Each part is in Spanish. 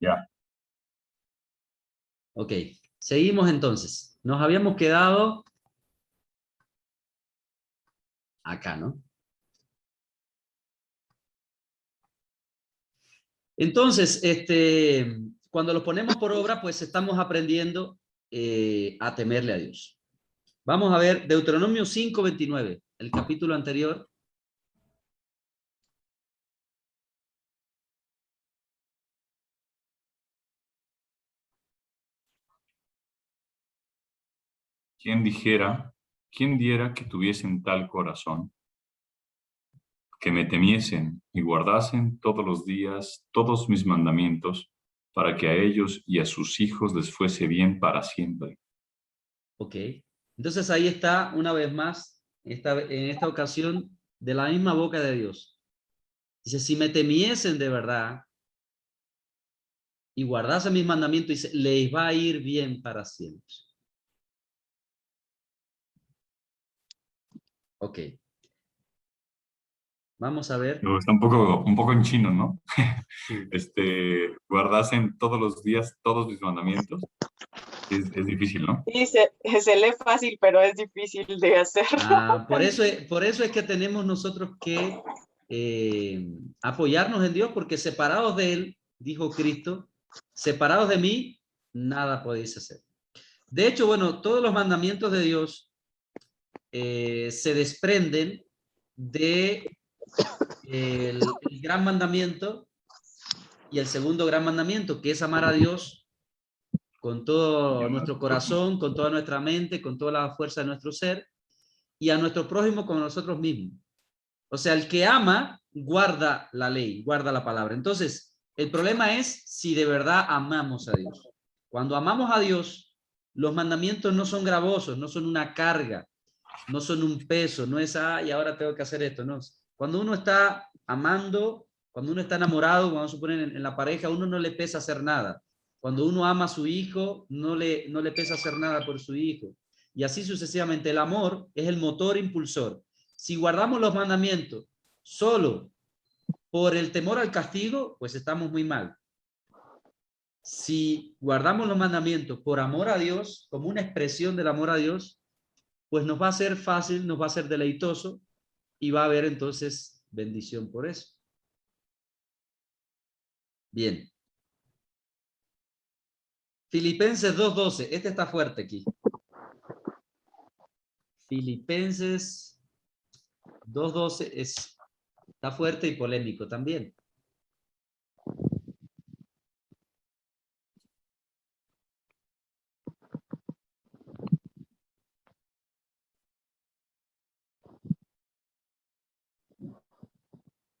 Ya. Ok, seguimos entonces. Nos habíamos quedado acá, ¿no? Entonces, cuando lo ponemos por obra, pues estamos aprendiendo a temerle a Dios. Vamos a ver Deuteronomio 5:29, el capítulo anterior. ¿Quién diera que tuviesen tal corazón, que me temiesen y guardasen todos los días todos mis mandamientos, para que a ellos y a sus hijos les fuese bien para siempre? Ok, entonces ahí está una vez más, en esta ocasión, de la misma boca de Dios. Dice, si me temiesen de verdad y guardasen mis mandamientos, dice, les va a ir bien para siempre. Ok, vamos a ver. Luego está un poco en chino, ¿no? Sí. Guardasen todos los días todos mis mandamientos. Es difícil, ¿no? Sí, se lee fácil, pero es difícil de hacer. Por eso es que tenemos nosotros que apoyarnos en Dios, porque separados de Él, dijo Cristo, separados de mí, nada podéis hacer. De hecho, bueno, todos los mandamientos de Dios se desprenden de el gran mandamiento y el segundo gran mandamiento, que es amar a Dios con todo nuestro corazón, con toda nuestra mente, con toda la fuerza de nuestro ser, y a nuestro prójimo como nosotros mismos. O sea, el que ama guarda la ley, guarda la palabra. Entonces, el problema es si de verdad amamos a Dios. Cuando amamos a Dios, los mandamientos no son gravosos, no son una carga, no son un peso, no es, y ahora tengo que hacer esto, no. Cuando uno está amando, cuando uno está enamorado, vamos a suponer en la pareja, a uno no le pesa hacer nada. Cuando uno ama a su hijo, no le pesa hacer nada por su hijo. Y así sucesivamente. El amor es el motor impulsor. Si guardamos los mandamientos solo por el temor al castigo, pues estamos muy mal. Si guardamos los mandamientos por amor a Dios, como una expresión del amor a Dios, pues nos va a ser fácil, nos va a ser deleitoso y va a haber entonces bendición por eso. Bien. Filipenses 2:12. Este está fuerte aquí. Filipenses 2:12 está fuerte y polémico también.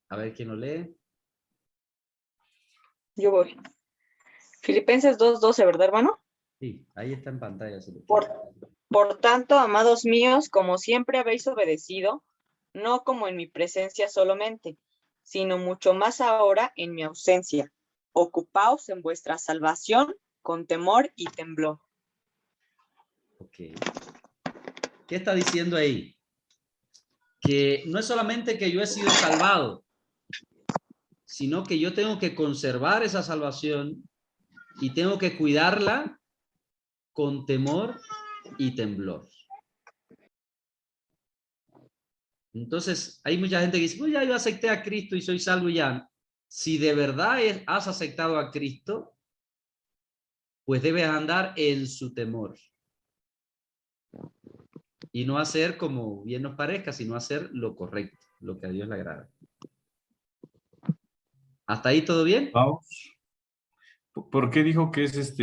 A ver quién lo lee. Yo voy. Filipenses 2:12, ¿verdad, hermano? Sí, ahí está en pantalla. Por tanto, amados míos, como siempre habéis obedecido, no como en mi presencia solamente, sino mucho más ahora en mi ausencia. Ocupaos en vuestra salvación con temor y temblor. Ok. ¿Qué está diciendo ahí? Que no es solamente que yo he sido salvado, sino que yo tengo que conservar esa salvación y tengo que cuidarla con temor y temblor. Entonces, hay mucha gente que dice, pues ya yo acepté a Cristo y soy salvo ya. Si de verdad has aceptado a Cristo, pues debes andar en su temor. Y no hacer como bien nos parezca, sino hacer lo correcto, lo que a Dios le agrada. ¿Hasta ahí todo bien? Vamos. ¿Por qué dijo que es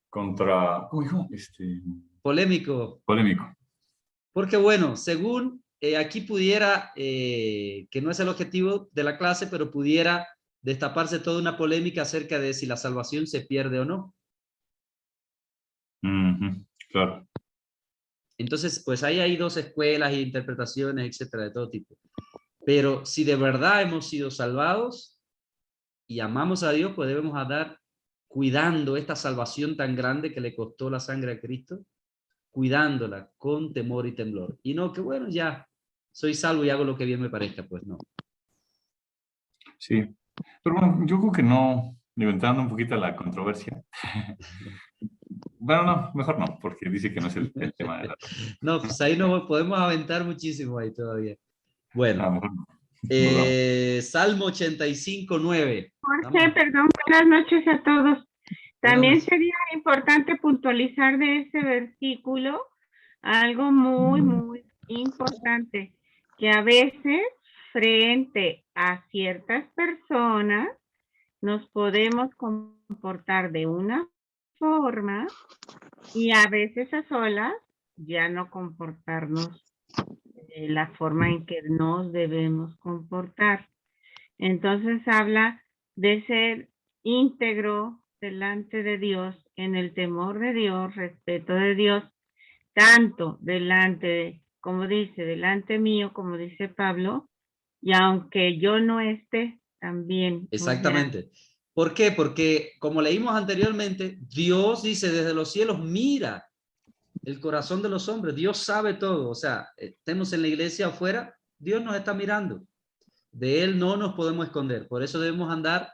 ¿cómo dijo? Polémico. Polémico. Porque bueno, según aquí pudiera, que no es el objetivo de la clase, pero pudiera destaparse toda una polémica acerca de si la salvación se pierde o no. Claro. Entonces, pues ahí hay dos escuelas e interpretaciones, etcétera, de todo tipo. Pero si de verdad hemos sido salvados y amamos a Dios, pues debemos andar cuidando esta salvación tan grande que le costó la sangre a Cristo, cuidándola con temor y temblor. Y no que, bueno, ya soy salvo y hago lo que bien me parezca, pues no. Sí. Pero bueno, yo creo que no Digo, entrando un poquito a la controversia. Bueno, no, mejor no, porque dice que no es el tema de la... No, pues ahí nos podemos aventar muchísimo ahí todavía. A lo Bueno, mejor nos vamos. Salmo 85:9. Jorge, perdón, buenas noches a todos. Buenas También noches. sería importante puntualizar de ese versículo algo muy importante, que a veces frente a ciertas personas nos podemos comportar de una forma y a veces a solas ya no comportarnos de la forma en que nos debemos comportar. Entonces habla de ser íntegro delante de Dios, en el temor de Dios, respeto de Dios, tanto delante, como dice, delante mío, como dice Pablo, y aunque yo no esté, también. Exactamente. ¿Por qué? Porque como leímos anteriormente, Dios dice desde los cielos, mira el corazón de los hombres, Dios sabe todo. O sea, estemos en la iglesia afuera, Dios nos está mirando. De Él no nos podemos esconder. Por eso debemos andar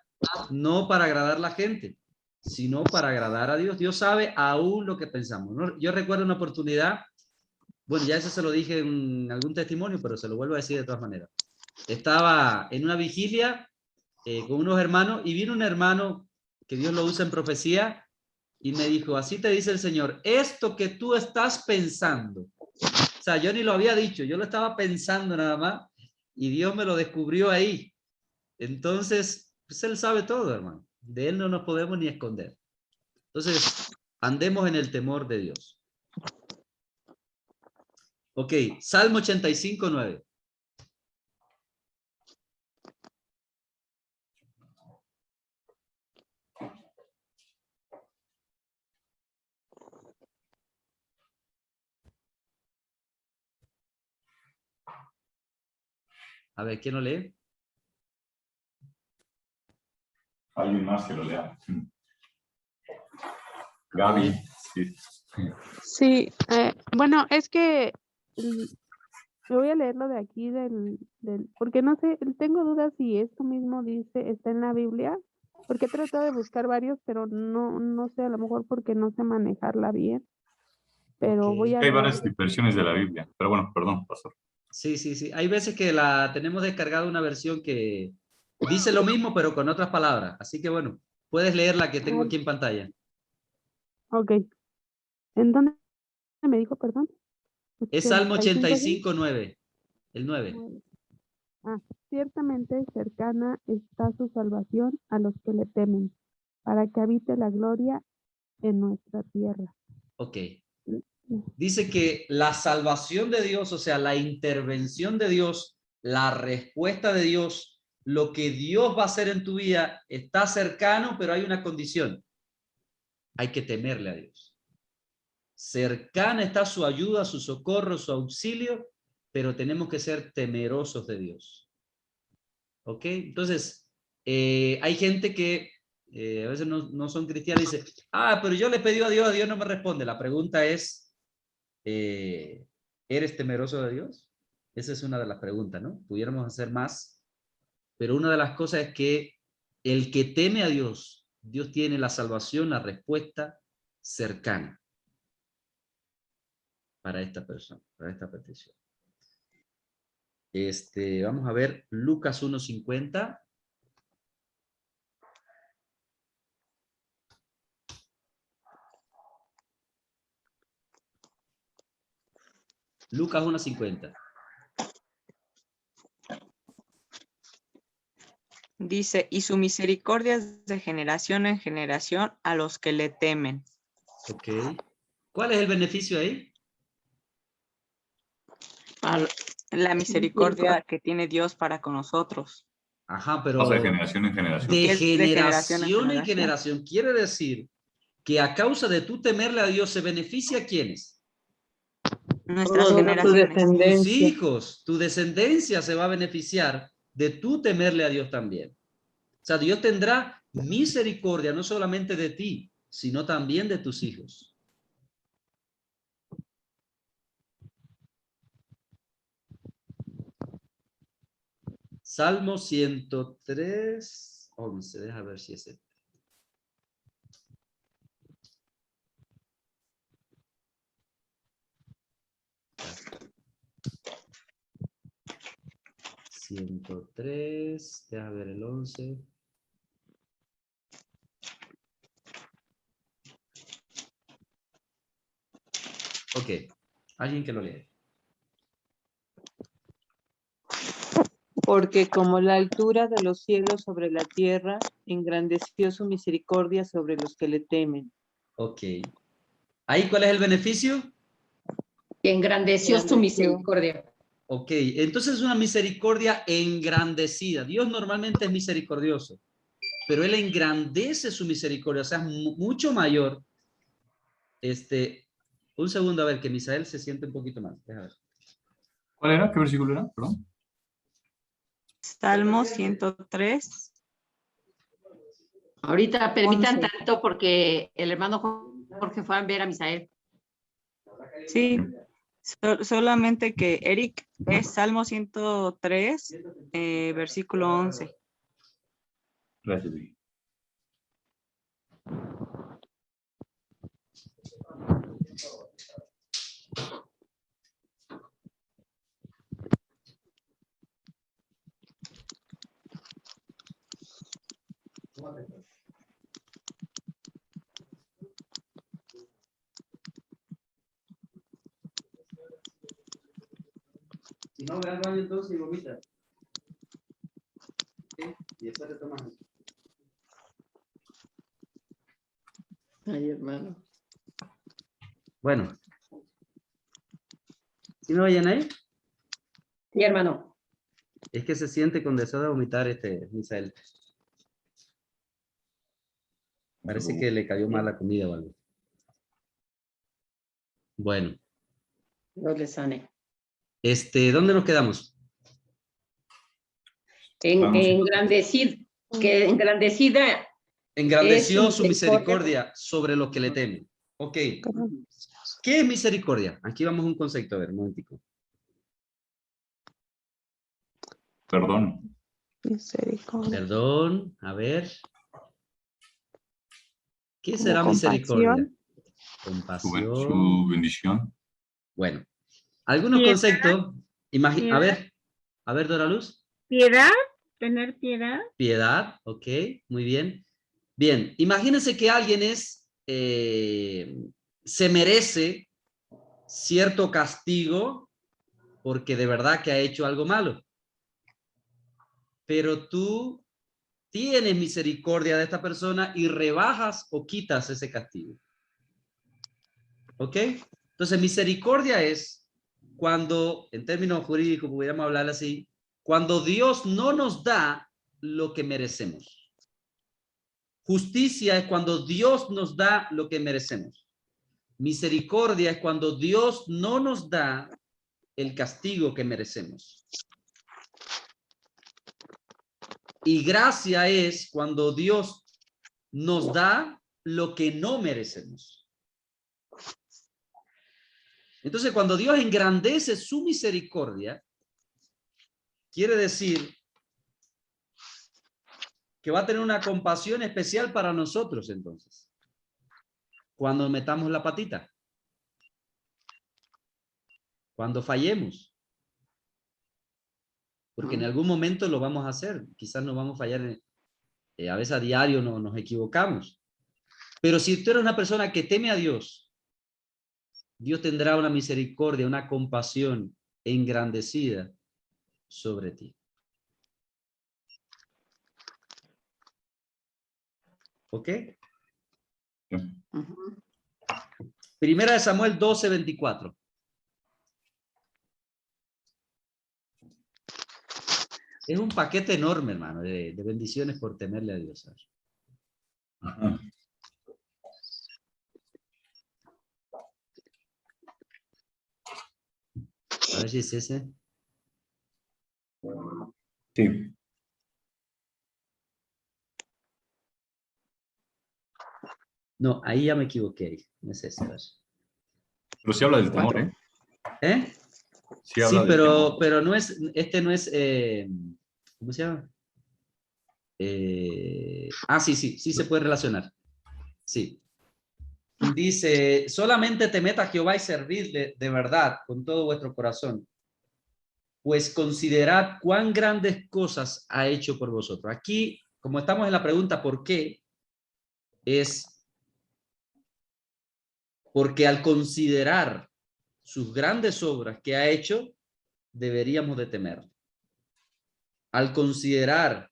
no para agradar a la gente, sino para agradar a Dios. Dios sabe aún lo que pensamos, ¿no? Yo recuerdo una oportunidad, bueno, ya eso se lo dije en algún testimonio, pero se lo vuelvo a decir de todas maneras. Estaba en una vigilia con unos hermanos y vino un hermano que Dios lo usa en profecía y me dijo, así te dice el Señor, esto que tú estás pensando. O sea, yo ni lo había dicho, yo lo estaba pensando nada más y Dios me lo descubrió ahí. Entonces, pues Él sabe todo, hermano. De Él no nos podemos ni esconder. Entonces, andemos en el temor de Dios. Ok, Salmo 85:9. A ver, ¿quién lo lee? Alguien más que lo lea. Gaby, sí. Sí, bueno, es que me voy a leer lo de aquí porque no sé, tengo dudas si esto mismo dice, está en la Biblia, porque he tratado de buscar varios, pero no sé, a lo mejor porque no sé manejarla bien, pero voy Ok. a Hay leer. varias versiones de la Biblia, pero bueno, perdón, pastor. Sí, sí, sí. Hay veces que la tenemos descargada una versión que dice lo mismo, pero con otras palabras. Así que bueno, puedes leer la que tengo aquí en pantalla. Ok, ¿en dónde me dijo, perdón? Es Salmo 85, ¿sí? 85:9. El 9. Ah, ciertamente cercana está su salvación a los que le temen, para que habite la gloria en nuestra tierra. Ok. Dice que la salvación de Dios, o sea, la intervención de Dios, la respuesta de Dios, lo que Dios va a hacer en tu vida está cercano, pero hay una condición. Hay que temerle a Dios. Cercana está su ayuda, su socorro, su auxilio, pero tenemos que ser temerosos de Dios. ¿Ok? Entonces, hay gente que a veces no son cristianos y dice, pero yo le pedí a Dios no me responde. La pregunta es, ¿eres temeroso de Dios? Esa es una de las preguntas, ¿no? Pudiéramos hacer más, pero una de las cosas es que el que teme a Dios, Dios tiene la salvación, la respuesta cercana para esta persona, para esta petición. Vamos a ver Lucas 1:50. Lucas 1:50. Dice, y su misericordia es de generación en generación a los que le temen. Ok. ¿Cuál es el beneficio ahí? La misericordia que tiene Dios para con nosotros. Ajá, Pasa de pero generación en generación. de Es de generación en generación en generación. generación quiere decir que a causa de tu temerle a Dios se beneficia a quiénes? Nuestras Toda tu generaciones. Tus descendencia. hijos, tu descendencia se va a beneficiar de tu temerle a Dios también. O sea, Dios tendrá misericordia no solamente de ti, sino también de tus hijos. Salmo 103:11. Deja ver si es este. 103, déjame ver el 11. Ok, alguien que lo lea. Porque como la altura de los cielos sobre la tierra, engrandeció su misericordia sobre los que le temen. Ok. ¿Ahí cuál es el beneficio? Y engrandeció su misericordia. Ok, entonces es una misericordia engrandecida. Dios normalmente es misericordioso, pero Él engrandece su misericordia, o sea, es mucho mayor. Un segundo, a ver, que Misael se siente un poquito más. Déjame ver. ¿Cuál era? ¿Qué versículo era? Perdón. Salmo 103. Ahorita permitan 11. tanto porque el hermano Jorge fue a ver a Misael. Sí, solamente que Eric es Salmo 103, versículo 11. Gracias, Vicky. Si no, ve al baño entonces y vomita. ¿Sí? Y después te tomas. Ay, hermano. Bueno. ¿Sí me oyen ahí? Sí, hermano. Es que se siente con deseo de vomitar Misael. Parece que le cayó mal la comida o algo. Bueno. Dios le sane. ¿Dónde nos quedamos? Que engrandecida Engrandeció es su misericordia sobre los que le temen. Ok. ¿Qué es misericordia? Aquí vamos a un concepto, a ver, un momentico. Perdón. Misericordia. Perdón, a ver. ¿Qué Como será misericordia? Su Compasión. bendición. Bueno, algunos Piedad. conceptos. A ver, Dora Luz. Piedad, tener piedad. Piedad, ok, muy bien. Bien, imagínense que alguien se merece cierto castigo porque de verdad que ha hecho algo malo. Pero tú tienes misericordia de esta persona y rebajas o quitas ese castigo. ¿Ok? Entonces, misericordia es cuando, en términos jurídicos, pudiéramos hablar así, cuando Dios no nos da lo que merecemos. Justicia es cuando Dios nos da lo que merecemos. Misericordia es cuando Dios no nos da el castigo que merecemos. Y gracia es cuando Dios nos da lo que no merecemos. Entonces, cuando Dios engrandece su misericordia, quiere decir que va a tener una compasión especial para nosotros entonces. Cuando metamos la patita. Cuando fallemos. Porque en algún momento lo vamos a hacer. Quizás no vamos a fallar, a veces a diario no nos equivocamos. Pero si tú eres una persona que teme a Dios, Dios tendrá una misericordia, una compasión engrandecida sobre ti. ¿Ok? Primera de Samuel 12:24. Es un paquete enorme, hermano, de bendiciones por temerle a Dios. Ajá. A ver si es ese. Sí. No, ahí ya me equivoqué. No es ese. A ver. Pero sí habla del temor, ¿eh? ¿Eh? Sí habla Sí, del temor. pero no es, no es, ¿cómo se llama? Sí se puede relacionar. Sí. Dice, solamente temed a Jehová y servidle de verdad con todo vuestro corazón. pues considerad cuán grandes cosas ha hecho por vosotros. Aquí, como estamos en la pregunta ¿por qué? Es porque al considerar sus grandes obras que ha hecho, deberíamos de temer. Al considerar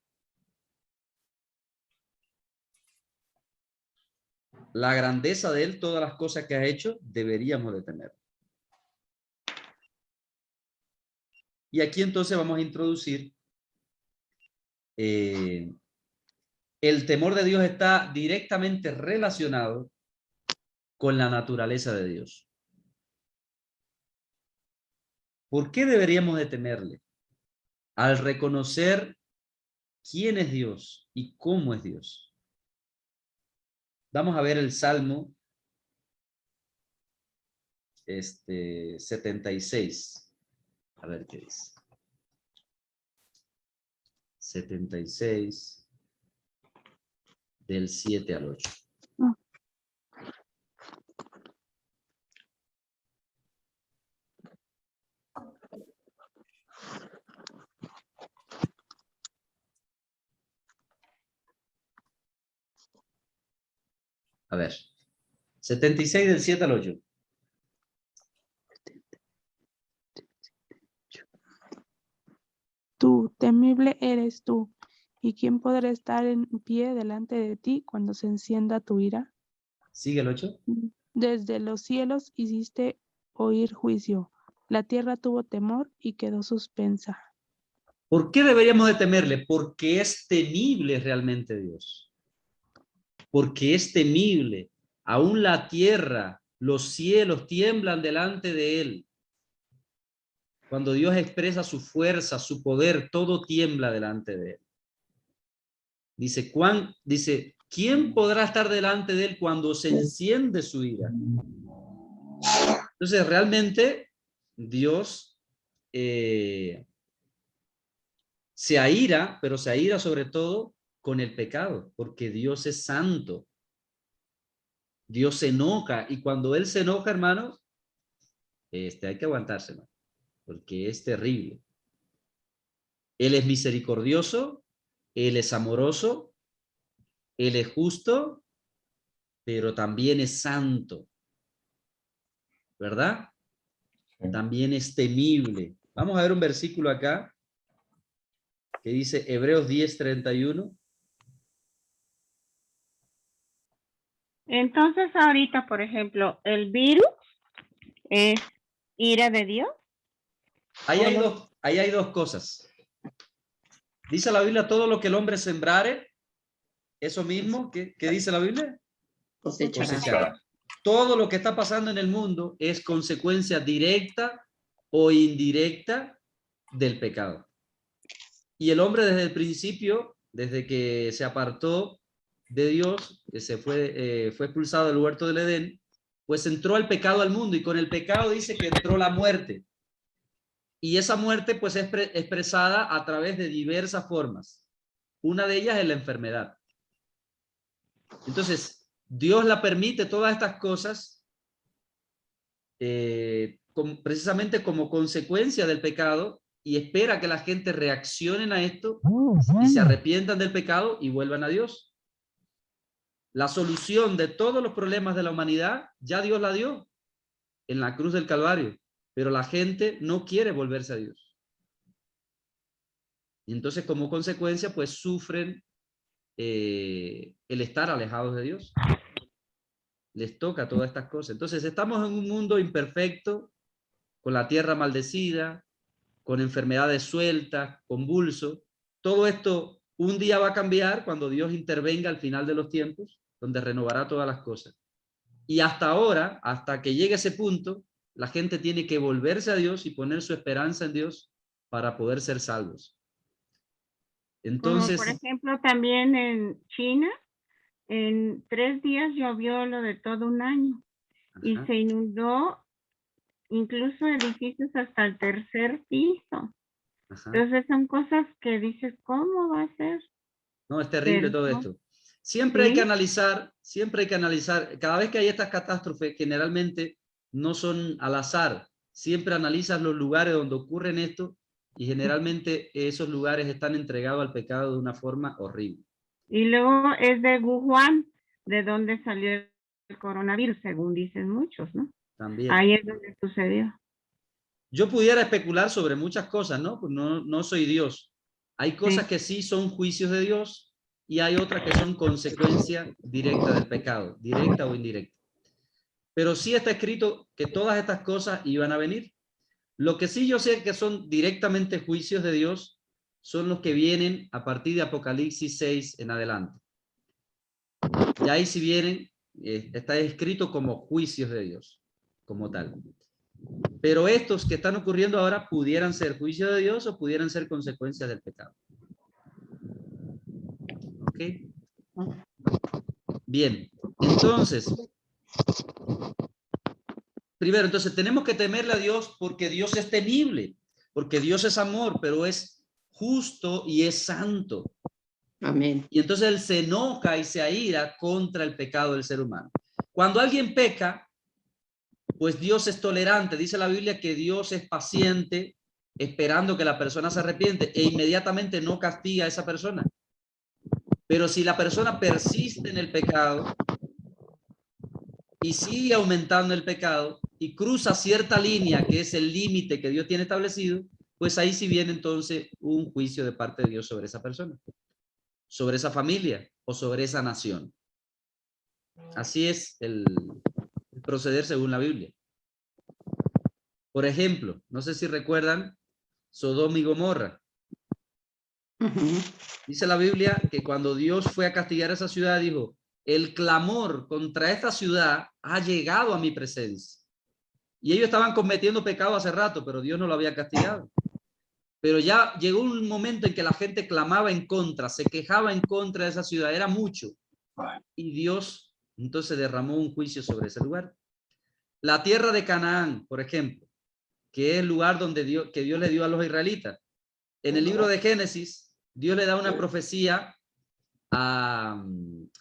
la grandeza de él, todas las cosas que ha hecho, deberíamos de temer. Y aquí entonces vamos a introducir el temor de Dios está directamente relacionado con la naturaleza de Dios. ¿Por qué deberíamos de temerle? Al reconocer quién es Dios y cómo es Dios. Vamos a ver el Salmo 76. A ver qué dice. 76 del 7 al 8. A ver. 76 del 7 al 8. Tú, temible eres tú, ¿y quién podrá estar en pie delante de ti cuando se encienda tu ira? ¿Sigue el 8? Desde los cielos hiciste oír juicio, la tierra tuvo temor y quedó suspensa. ¿Por qué deberíamos de temerle? Porque es temible realmente Dios. Porque es temible. Aún la tierra, los cielos tiemblan delante de él. Cuando Dios expresa su fuerza, su poder, todo tiembla delante de él. Dice, ¿quién podrá estar delante de él cuando se enciende su ira? Entonces, realmente, Dios se aira, pero se aira sobre todo con el pecado, porque Dios es santo. Dios se enoja, y cuando Él se enoja, hermanos, hay que aguantarse, ¿no? Porque es terrible. Él es misericordioso, Él es amoroso, Él es justo, pero también es santo, ¿verdad? Sí. También es temible. Vamos a ver un versículo acá que dice Hebreos 10:31. Entonces, ahorita, por ejemplo, el virus es ira de Dios. Ahí hay dos cosas. Dice la Biblia, todo lo que el hombre sembrare, eso mismo, ¿qué dice la Biblia? Cosechará. Todo lo que está pasando en el mundo es consecuencia directa o indirecta del pecado. Y el hombre desde el principio, desde que se apartó de Dios, que fue expulsado del huerto del Edén, pues entró el pecado al mundo, y con el pecado dice que entró la muerte. Y esa muerte pues es expresada a través de diversas formas. Una de ellas es la enfermedad. Entonces, Dios la permite todas estas cosas precisamente como consecuencia del pecado, y espera que la gente reaccionen a esto y se arrepientan del pecado y vuelvan a Dios. La solución de todos los problemas de la humanidad ya Dios la dio en la cruz del Calvario, pero la gente no quiere volverse a Dios. Y entonces, como consecuencia, pues sufren el estar alejados de Dios. Les toca todas estas cosas. Entonces, estamos en un mundo imperfecto, con la tierra maldecida, con enfermedades sueltas, convulso. Todo esto un día va a cambiar cuando Dios intervenga al final de los tiempos, donde renovará todas las cosas. Y hasta ahora, hasta que llegue ese punto, la gente tiene que volverse a Dios y poner su esperanza en Dios para poder ser salvos. Entonces, como por ejemplo, también en China, en 3 días llovió lo de todo un año. Y ajá, se inundó incluso edificios hasta el 3er piso. ajá. Entonces son cosas que dices, ¿cómo va a ser? No, es terrible Pero todo no. esto. Siempre hay Sí. que analizar, cada vez que hay estas catástrofes, generalmente no son al azar. Siempre analizas los lugares donde ocurren esto Y generalmente esos lugares están entregados al pecado de una forma horrible. Y luego es de Wuhan, de donde salió el coronavirus, según dicen muchos, ¿no? También. Ahí es donde sucedió. Yo pudiera especular sobre muchas cosas, ¿no? Pues no soy Dios. Hay cosas Sí. que sí son juicios de Dios y hay otras que son consecuencia directa del pecado, directa o indirecta. Pero sí está escrito que todas estas cosas iban a venir. Lo que sí yo sé que son directamente juicios de Dios son los que vienen a partir de Apocalipsis 6 en adelante. Y ahí sí vienen, está escrito como juicios de Dios, como tal. Pero estos que están ocurriendo ahora pudieran ser juicios de Dios o pudieran ser consecuencias del pecado. ¿Ok? Bien, entonces, primero, entonces tenemos que temerle a Dios porque Dios es temible, porque Dios es amor, pero es justo y es santo. Amén. Y entonces Él se enoja y se aira contra el pecado del ser humano. Cuando alguien peca, pues Dios es tolerante. Dice la Biblia que Dios es paciente, esperando que la persona se arrepiente e inmediatamente no castiga a esa persona. Pero si la persona persiste en el pecado y sigue aumentando el pecado y cruza cierta línea que es el límite que Dios tiene establecido, pues ahí sí viene entonces un juicio de parte de Dios sobre esa persona, sobre esa familia o sobre esa nación. Así es el proceder según la Biblia. Por ejemplo, no sé si recuerdan Sodoma y Gomorra. Dice la Biblia que cuando Dios fue a castigar a esa ciudad, dijo, el clamor contra esta ciudad ha llegado a mi presencia. Y ellos estaban cometiendo pecado hace rato, pero Dios no lo había castigado. Pero ya llegó un momento en que la gente clamaba en contra, se quejaba en contra de esa ciudad, era mucho. Y Dios entonces derramó un juicio sobre ese lugar. La tierra de Canaán, por ejemplo, que es el lugar donde Dios le dio a los israelitas. En el libro de Génesis, Dios le da una profecía a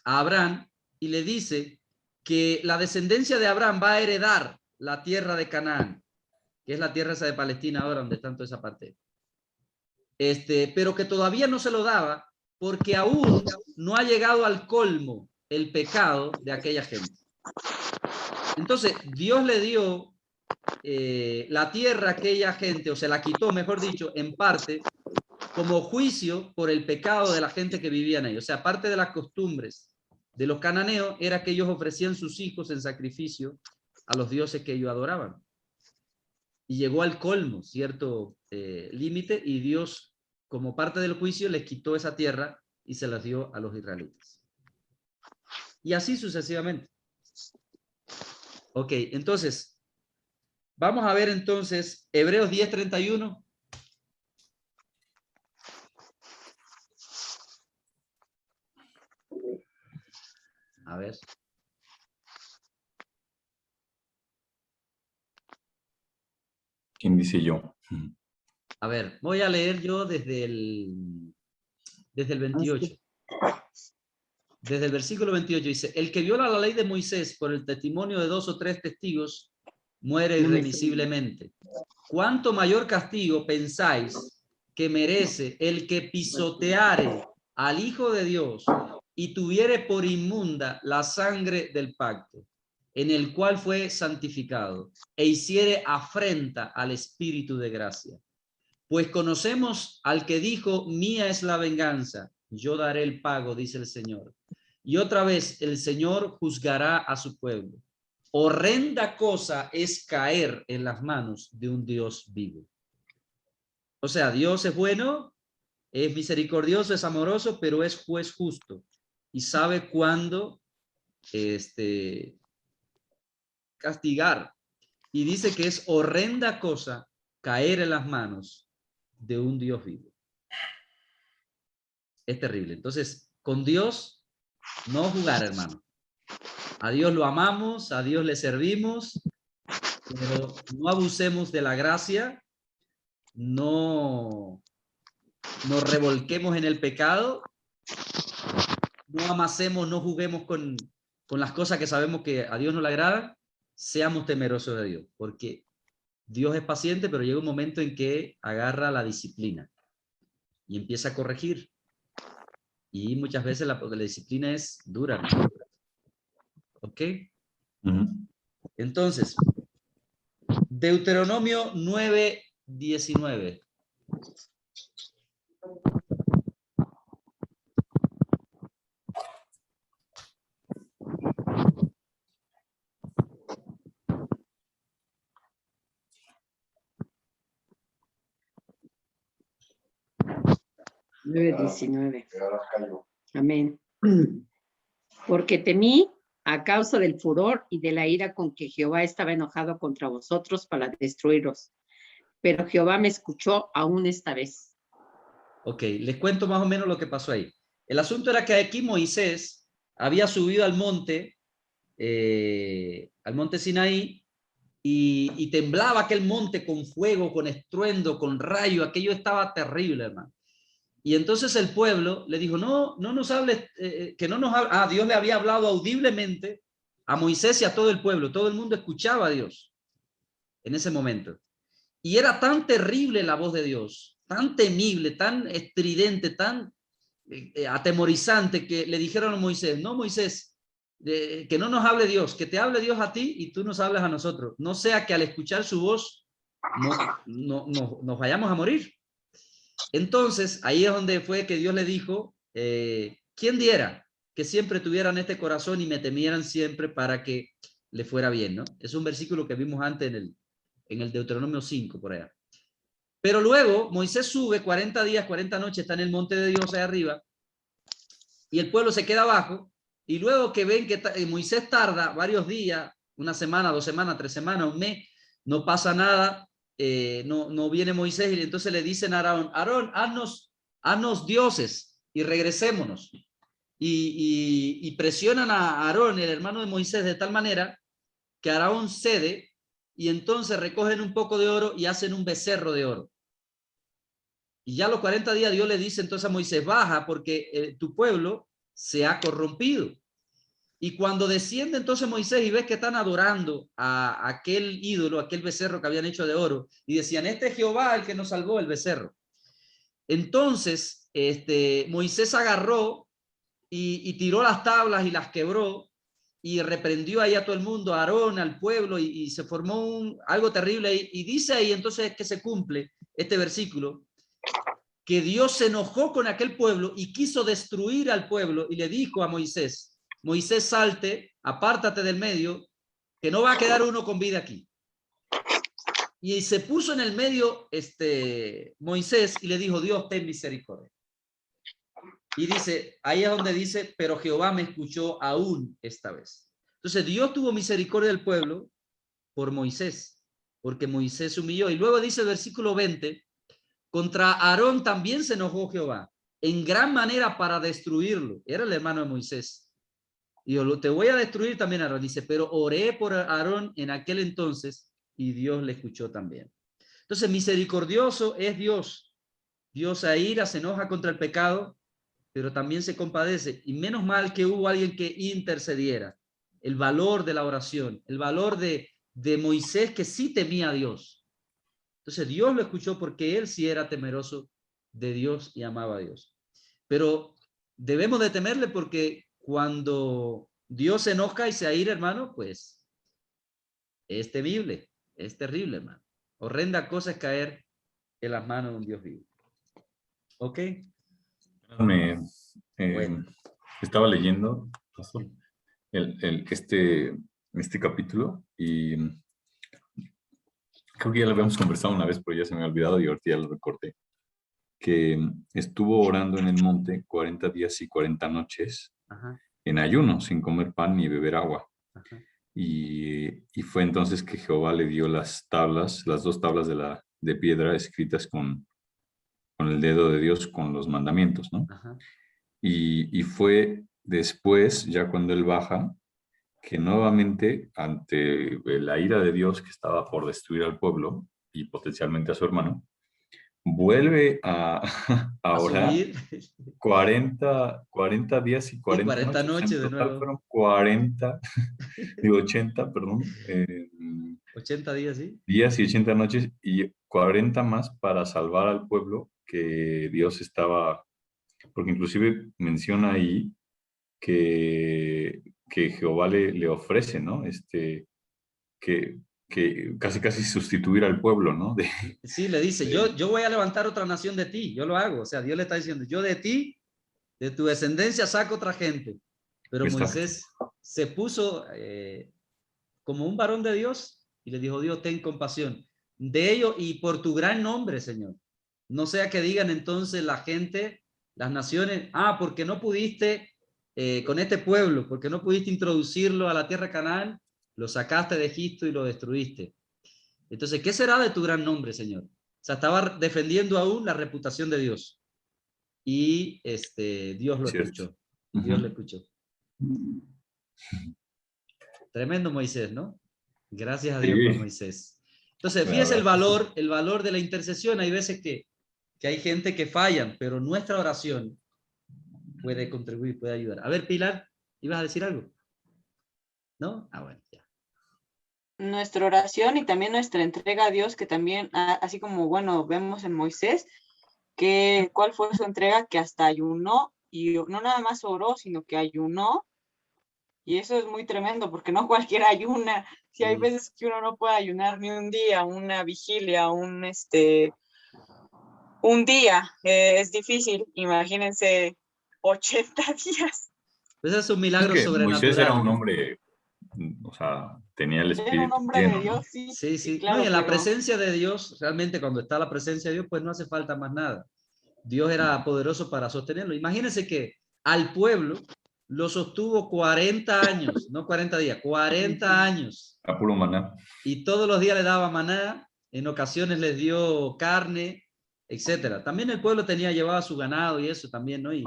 Abraham y le dice que la descendencia de Abraham va a heredar la tierra de Canaán, que es la tierra esa de Palestina ahora, donde está toda esa parte. Pero que todavía no se lo daba porque aún no ha llegado al colmo el pecado de aquella gente. Entonces, Dios le dio la tierra a aquella gente, o se la quitó, mejor dicho, en parte, como juicio por el pecado de la gente que vivía en ellos. O sea, parte de las costumbres de los cananeos era que ellos ofrecían sus hijos en sacrificio a los dioses que ellos adoraban. Y llegó al colmo, cierto límite, y Dios, como parte del juicio, les quitó esa tierra y se las dio a los israelitas. Y así sucesivamente. Ok, entonces, vamos a ver entonces Hebreos 10:31. A ver. ¿Quién dice yo? A ver, voy a leer yo desde el 28. Desde el versículo 28 dice, el que viola la ley de Moisés por el testimonio de 2 o 3 testigos, muere irremisiblemente. ¿Cuánto mayor castigo pensáis que merece el que pisoteare al Hijo de Dios y tuviere por inmunda la sangre del pacto, en el cual fue santificado, e hiciere afrenta al Espíritu de gracia? Pues conocemos al que dijo, mía es la venganza, yo daré el pago, dice el Señor. Y otra vez, el Señor juzgará a su pueblo. Horrenda cosa es caer en las manos de un Dios vivo. O sea, Dios es bueno, es misericordioso, es amoroso, pero es juez justo y sabe cuándo castigar. Y dice que es horrenda cosa caer en las manos de un Dios vivo. Es terrible. Entonces, con Dios no jugar, hermano. A Dios lo amamos, a Dios le servimos, pero no abusemos de la gracia, no nos revolquemos en el pecado, no amasemos, no juguemos con las cosas que sabemos que a Dios no le agradan, seamos temerosos de Dios, porque Dios es paciente, pero llega un momento en que agarra la disciplina y empieza a corregir. Y muchas veces la disciplina es dura, ¿no? ¿Ok? Entonces, Deuteronomio 9:19. Nueve 19. Amén. Porque temí a causa del furor y de la ira con que Jehová estaba enojado contra vosotros para destruiros. Pero Jehová me escuchó aún esta vez. Ok, les cuento más o menos lo que pasó ahí. El asunto era que aquí Moisés había subido al monte Sinaí, y temblaba aquel monte con fuego, con estruendo, con rayo. Aquello estaba terrible, hermano. Y entonces el pueblo le dijo, no nos hables, que no nos hable. Dios le había hablado audiblemente a Moisés y a todo el pueblo. Todo el mundo escuchaba a Dios en ese momento. Y era tan terrible la voz de Dios, tan temible, tan estridente, tan atemorizante, que le dijeron a Moisés, no, Moisés, que no nos hable Dios, que te hable Dios a ti y tú nos hables a nosotros. No sea que al escuchar su voz nos vayamos a morir. Entonces, ahí es donde fue que Dios le dijo, ¿quién diera que siempre tuvieran este corazón y me temieran siempre para que le fuera bien, ¿no? Es un versículo que vimos antes en el Deuteronomio 5, por allá. Pero luego Moisés sube 40 días, 40 noches, está en el monte de Dios ahí arriba, y el pueblo se queda abajo, y luego que ven que Moisés tarda varios días, una semana, 2 semanas, 3 semanas, un mes, no pasa nada, no viene Moisés, y entonces le dicen a Aarón, haznos dioses y regresémonos. Y presionan a Aarón, el hermano de Moisés, de tal manera que Aarón cede, y entonces recogen un poco de oro y hacen un becerro de oro. Y ya a los 40 días Dios le dice entonces a Moisés, baja porque tu pueblo se ha corrompido. Y cuando desciende entonces Moisés y ves que están adorando a aquel ídolo, aquel becerro que habían hecho de oro, y decían, este es Jehová el que nos salvó, el becerro. Entonces Moisés agarró y tiró las tablas y las quebró, y reprendió ahí a todo el mundo, a Aarón, al pueblo, y se formó algo terrible. Y dice ahí entonces que se cumple este versículo, que Dios se enojó con aquel pueblo y quiso destruir al pueblo, y le dijo a Moisés, Moisés, salte, apártate del medio, que no va a quedar uno con vida aquí. Y se puso en el medio Moisés y le dijo, Dios, ten misericordia. Y dice, ahí es donde dice, pero Jehová me escuchó aún esta vez. Entonces Dios tuvo misericordia del pueblo por Moisés, porque Moisés se humilló. Y luego dice el versículo 20, contra Aarón también se enojó Jehová, en gran manera para destruirlo. Era el hermano de Moisés. Y yo te voy a destruir también, Aarón. Dice, pero oré por Aarón en aquel entonces y Dios le escuchó también. Entonces, misericordioso es Dios. Dios a ira se enoja contra el pecado, pero también se compadece. Y menos mal que hubo alguien que intercediera. El valor de la oración, el valor de Moisés, que sí temía a Dios. Entonces Dios lo escuchó porque él sí era temeroso de Dios y amaba a Dios. Pero debemos de temerle porque cuando Dios se enoja y se aira, hermano, pues es temible, es terrible, hermano. Horrenda cosa es caer en las manos de un Dios vivo. ¿Ok? Bueno. Estaba leyendo, pastor, este capítulo, y creo que ya lo habíamos conversado una vez, pero ya se me ha olvidado y ahorita ya lo recordé, que estuvo orando en el monte 40 días y 40 noches. Ajá. En ayuno, sin comer pan ni beber agua. Ajá. Y fue entonces que Jehová le dio las 2 tablas de piedra escritas con el dedo de Dios, con los mandamientos, ¿no? Ajá. Y fue después, ya cuando él baja, que nuevamente, ante la ira de Dios que estaba por destruir al pueblo y potencialmente a su hermano, vuelve a a orar subir 40 días y y 40 40 noches. En noches de total nuevo, fueron 40, digo 80, perdón, 80 días, ¿sí? días y 80 noches y 40 más para salvar al pueblo que Dios estaba, porque inclusive menciona ahí que Jehová le ofrece, ¿no? Que, que casi sustituir al pueblo, ¿no? Sí, le dice, yo voy a levantar otra nación de ti, yo lo hago. O sea, Dios le está diciendo, yo de ti, de tu descendencia saco otra gente. Pero Exacto. Moisés se puso como un varón de Dios y le dijo, Dios, ten compasión de ellos y por tu gran nombre, Señor. No sea que digan entonces la gente, las naciones, porque no pudiste con este pueblo, porque no pudiste introducirlo a la tierra de Canaán, lo sacaste de Egipto y lo destruiste. Entonces, ¿qué será de tu gran nombre, Señor? O sea, estaba defendiendo aún la reputación de Dios. Y Dios lo Cierto. escuchó. Dios lo escuchó. Tremendo Moisés, ¿no? Gracias a Dios por Sí, Moisés. Entonces, la fíjese verdad que sí. el valor de la intercesión. Hay veces que hay gente que fallan, pero nuestra oración puede contribuir, puede ayudar. A ver, Pilar, ¿ibas a decir algo? ¿No? Bueno, ya. Nuestra oración y también nuestra entrega a Dios, que también, así como, bueno, vemos en Moisés, que cuál fue su entrega, que hasta ayunó, y no nada más oró, sino que ayunó, y eso es muy tremendo, porque no cualquiera ayuna. Si hay Sí. veces que uno no puede ayunar ni un día, una vigilia, un día, es difícil, imagínense 80 días. Pues es un Es milagro que Moisés era sobrenatural, un ¿no? hombre, o sea, tenía el Era un espíritu hombre de lleno, ¿no? Dios, sí, Sí, sí, sí. No, y claro, en la pero presencia de Dios, realmente cuando está la presencia de Dios, pues no hace falta más nada. Dios era poderoso para sostenerlo. Imagínense que al pueblo lo sostuvo 40 años, no 40 días, 40 años. A puro maná. Y todos los días le daba maná, en ocasiones les dio carne, etcétera. También el pueblo llevaba su ganado y eso también, ¿no? Y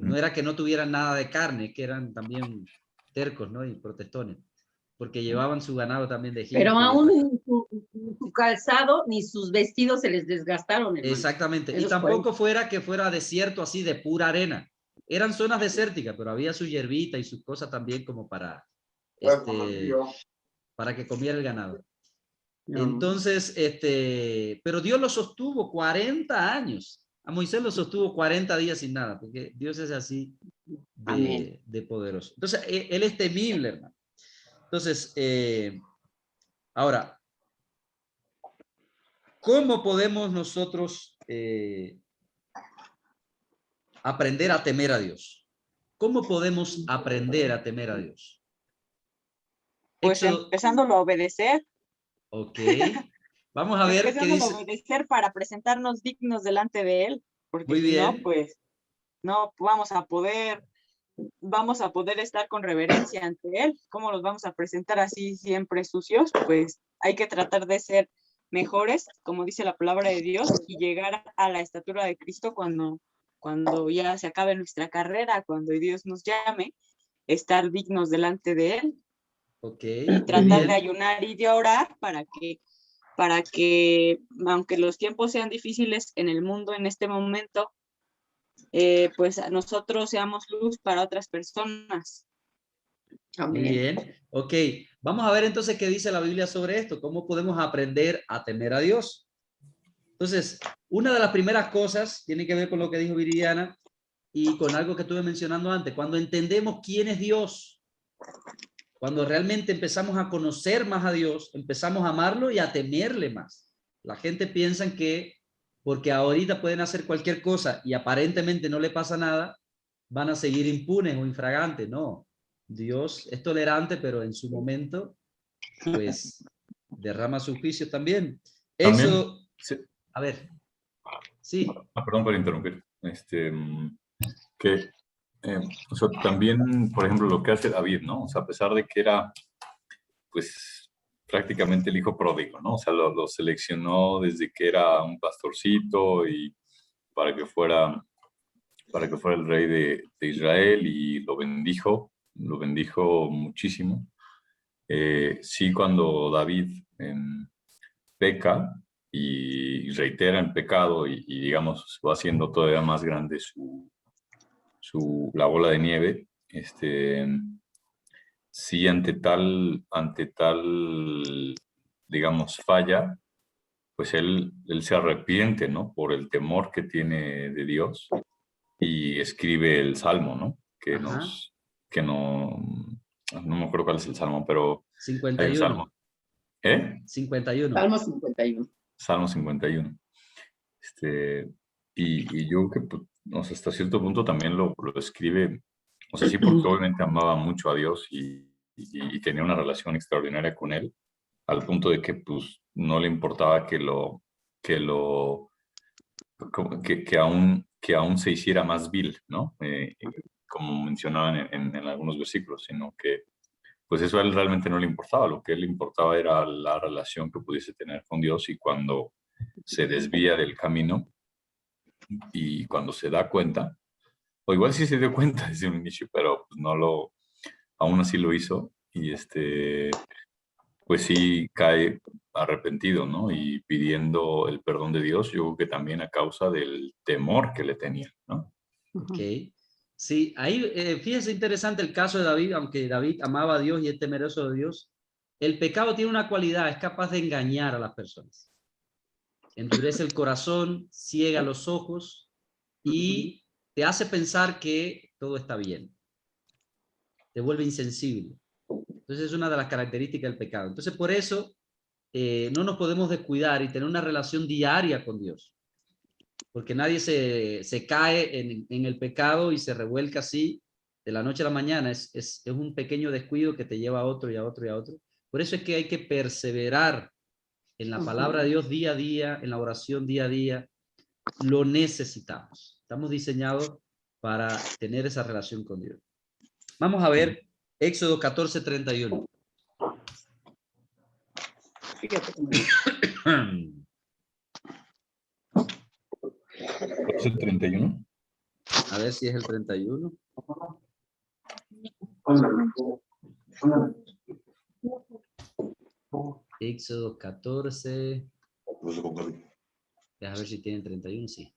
no era que no tuvieran nada de carne, que eran también tercos, ¿no? Y protestones, porque llevaban su ganado también de Pero Egipto y aún otras cosas. ni su calzado ni sus vestidos se les desgastaron, hermano. Exactamente. Y Esos tampoco fuera que fuera desierto así de pura arena. Eran zonas desérticas, pero había su hierbita y sus cosas también como para que comiera el ganado. No. Entonces, pero Dios lo sostuvo 40 años. A Moisés lo sostuvo 40 días sin nada, porque Dios es así Amén. de poderoso. Entonces, Él es temible, hermano. Entonces, ahora, ¿cómo podemos nosotros aprender a temer a Dios? ¿Cómo podemos aprender a temer a Dios? pues Éxodo, empezándolo a obedecer, ok. Vamos a ver qué empezándolo a dice. obedecer para presentarnos dignos delante de Él, porque Muy si no, bien. pues no vamos a poder estar con reverencia ante Él. ¿Cómo los vamos a presentar así siempre sucios? Pues hay que tratar de ser mejores, como dice la palabra de Dios, y llegar a la estatura de Cristo cuando ya se acabe nuestra carrera, cuando Dios nos llame, estar dignos delante de Él Ok, y muy tratar de bien. ayunar y de orar para que, aunque los tiempos sean difíciles en el mundo en este momento, pues nosotros seamos luz para otras personas. Muy bien. Ok, vamos a ver entonces qué dice la Biblia sobre esto, cómo podemos aprender a temer a Dios. Entonces, una de las primeras cosas tiene que ver con lo que dijo Viridiana y con algo que estuve mencionando antes. Cuando entendemos quién es Dios, cuando realmente empezamos a conocer más a Dios, empezamos a amarlo y a temerle más. La gente piensa que porque ahorita pueden hacer cualquier cosa y aparentemente no le pasa nada, van a seguir impunes o infragantes. No, Dios es tolerante, pero en su momento, pues, derrama su juicio también. También, Éxodo, a ver, sí. perdón por interrumpir, que, o sea, también, por ejemplo, lo que hace David, ¿no? O sea, a pesar de que era, pues, prácticamente el hijo pródigo, ¿no? O sea, lo seleccionó desde que era un pastorcito y para que fuera, el rey de Israel y lo bendijo muchísimo. Sí, cuando David peca, y reitera el pecado y digamos, va haciendo todavía más grande la bola de nieve, sí, ante tal, digamos, falla, pues él se arrepiente, ¿no? Por el temor que tiene de Dios y escribe el Salmo, ¿no? Ajá. Que no me acuerdo cuál es el Salmo, pero hay un 51. Salmo. ¿Eh? 51. Salmo 51. Salmo 51. Y yo creo que, pues, o sea, hasta cierto punto también lo escribe, o sea, sí, porque obviamente amaba mucho a Dios y tenía una relación extraordinaria con él, al punto de que, pues, no le importaba que aún se hiciera más vil, ¿no? Como mencionaban en algunos versículos, sino que, pues, eso a él realmente no le importaba. Lo que a él le importaba era la relación que pudiese tener con Dios, y cuando se desvía del camino y cuando se da cuenta, o igual sí se dio cuenta desde un inicio, pero pues aún así lo hizo, y pues sí cae arrepentido, ¿no? Y pidiendo el perdón de Dios, yo creo que también a causa del temor que le tenía, ¿no? Ok. Sí, ahí fíjese interesante el caso de David, aunque David amaba a Dios y es temeroso de Dios. El pecado tiene una cualidad, es capaz de engañar a las personas. Endurece el corazón, ciega los ojos y te hace pensar que todo está bien. Te vuelve insensible. Entonces es una de las características del pecado. Entonces por eso no nos podemos descuidar y tener una relación diaria con Dios. Porque nadie se cae en el pecado y se revuelca así de la noche a la mañana. Es un pequeño descuido que te lleva a otro y a otro y a otro. Por eso es que hay que perseverar en la palabra de Dios día a día, en la oración día a día. Lo necesitamos. Estamos diseñados para tener esa relación con Dios. Vamos a ver Éxodo 14:31. Fíjate cómo 31. A ver si es el 31. Éxodo 14. A ver si tiene 31, sí.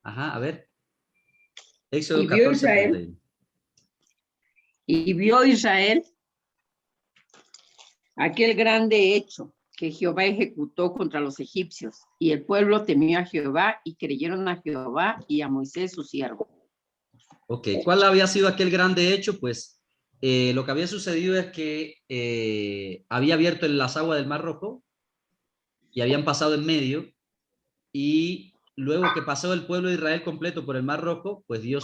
Ajá, a ver. Éxodo Y vio 14, Israel. 31. Y vio Israel aquel grande hecho que Jehová ejecutó contra los egipcios, y el pueblo temió a Jehová y creyeron a Jehová y a Moisés su siervo. Ok, ¿cuál había sido aquel grande hecho? Pues lo que había sucedido es que había abierto las aguas del Mar Rojo y habían pasado en medio, y luego que pasó el pueblo de Israel completo por el Mar Rojo, pues Dios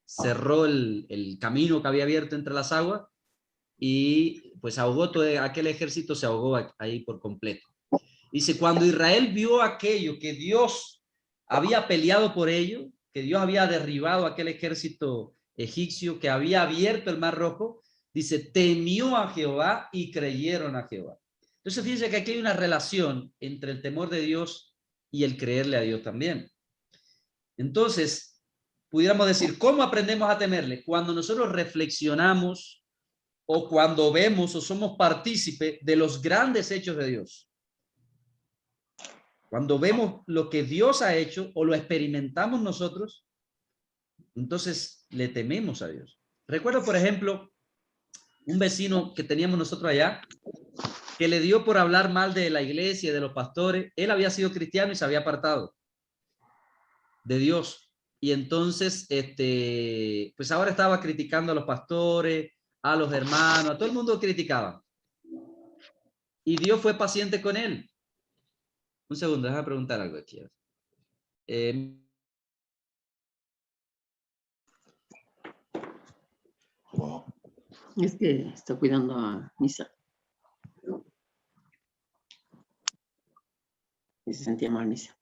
cerró el camino que había abierto entre las aguas y pues ahogó todo aquel ejército, se ahogó ahí por completo. Dice, cuando Israel vio aquello, que Dios había peleado por ello, que Dios había derribado aquel ejército egipcio, que había abierto el Mar Rojo, dice, temió a Jehová y creyeron a Jehová. Entonces fíjense que aquí hay una relación entre el temor de Dios y el creerle a Dios también. Entonces, pudiéramos decir, ¿cómo aprendemos a temerle? Cuando nosotros reflexionamos o cuando vemos o somos partícipe de los grandes hechos de Dios. Cuando vemos lo que Dios ha hecho o lo experimentamos nosotros, entonces le tememos a Dios. Recuerdo, por ejemplo, un vecino que teníamos nosotros allá, que le dio por hablar mal de la iglesia, de los pastores. Él había sido cristiano y se había apartado de Dios. Y entonces, pues ahora estaba criticando a los pastores, a los hermanos, a todo el mundo criticaba. Y Dios fue paciente con él. Un segundo, déjame preguntar algo aquí. Es que está cuidando a Misa. Y se sentía mal Misa.